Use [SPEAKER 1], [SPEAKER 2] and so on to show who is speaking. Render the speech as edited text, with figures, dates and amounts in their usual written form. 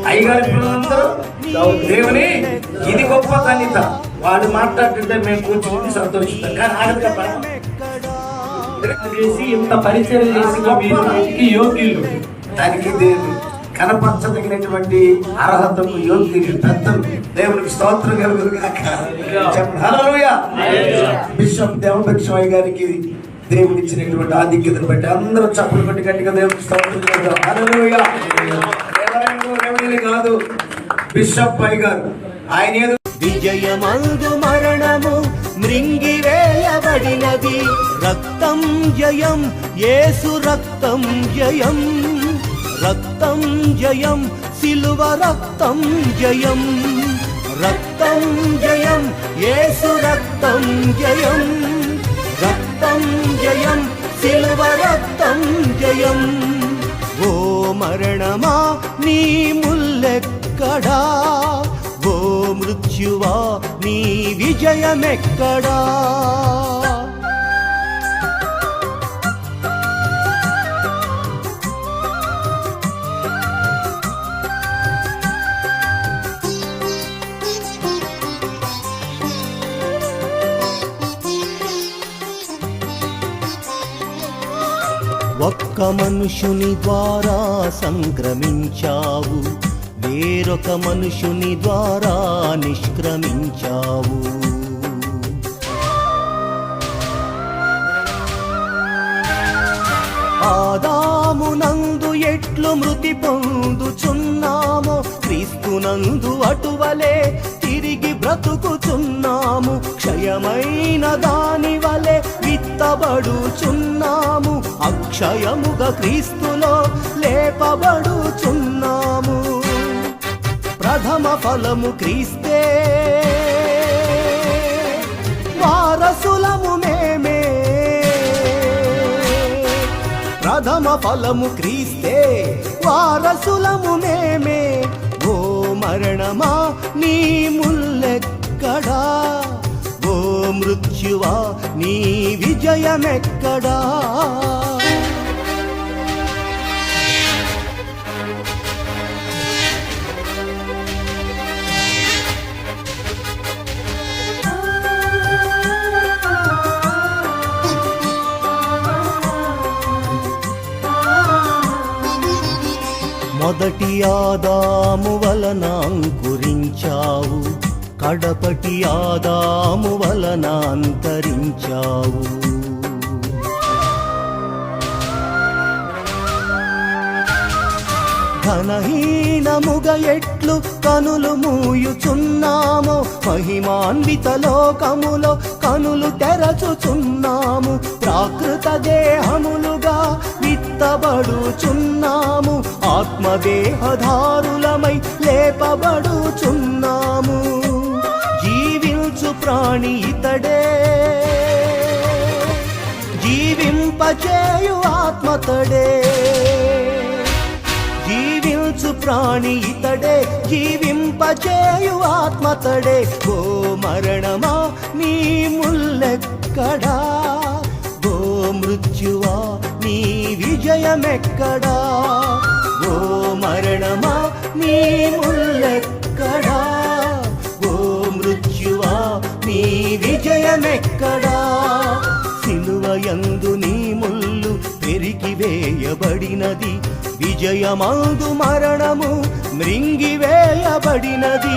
[SPEAKER 1] అయ్యగారి పిల్లలందరూ దేవుని ఇది గొప్ప కన్యత. వాళ్ళు మాట్లాడుతుంటే మేము కూర్చుని సంతోషిస్తాం. కానీ ఆగదుగా
[SPEAKER 2] చేసి ఇంత పరిచయం చేసిన వీరికి యోగ్యులు,
[SPEAKER 1] దానికి కనపరచదగినటువంటి అర్హతకు యోగ్యులు పెద్దలు. దేవునికి స్తోత్రం కలుగును గాక. హల్లెలూయా. బిషప్ దేవభిక్షమయ్య గారికి దేవుడు ఇచ్చినటువంటి ఆధిక్యతను బట్టి అందరూ చప్పలు కొట్టి గట్టిగా దేవునికి స్తోత్రం చేద్దాం. హల్లెలూయా. కాదు, బిషప్ అయ్య గారు ఆయన ఏదో
[SPEAKER 3] విజయమందు మరణము మృంగివేయబడినది, రక్తం జయం, యేసు రక్తం జయం, రక్తం జయం, సిలువ రక్తం జయం, రక్తం జయం, యేసు రక్తం జయం, రక్తం జయం, సిలువ రక్తం జయం. ఓ మరణమా నీ ముల్లెక్కడా, ఓ మృత్యువా నీ విజయమెక్కడా. ఒక్క మనుషుని ద్వారా సంక్రమించావు, వేరొక మనుషుని ద్వారా నిష్క్రమించావు. ఆదామునందు ఎట్లు మృతి పొందుచున్నామో, క్రీస్తునందు అటువలే తిరిగి బ్రతుకుచున్నాము. క్షయమైన దాని వలె విత్తబడుచున్నాము, అక్షయముగా క్రీస్తులో లేపబడుచున్నాము. ప్రథమ ఫలము క్రీస్తే, వారసులము మేమే. ప్రథమ ఫలము క్రీస్తే, వారసులము మేమే. ఓ మరణమా నీ ముల్లెక్కడా, ఓ మృత్యువా నీ విజయమెక్కడా. మొదటి ఆదాము వలన అంకురించావు, కడపటి ఆదాము వలన అంతరించావు. ఘనహీనముగా ఎట్లు కనులు మూయుచున్నామో, మహిమాన్విత లోకములో కనులు తెరచుచున్నాము. ప్రాకృత దేహములుగా విత్తబడుచున్నాము, ఆత్మదేహధారులమై లేపబడుచున్నాము. జీవించు ప్రాణి ఇతడే, జీవింపచేయు ఆత్మతడే. జీవించు ప్రాణి ఇతడే, జీవింపచేయు ఆత్మతడే. ఓ మరణమా నీ ముల్లెక్కడా, ఓ మృత్యువా నీ విజయమెక్కడా. ఓ మరణమా నీ ముల్లెక్కడా, ఓ మృత్యువా నీ విజయమెక్కడా. సిలువయందు నీ ముల్లు పెరిగివేయబడినది, విజయమందు మరణము మృంగివేయబడినది.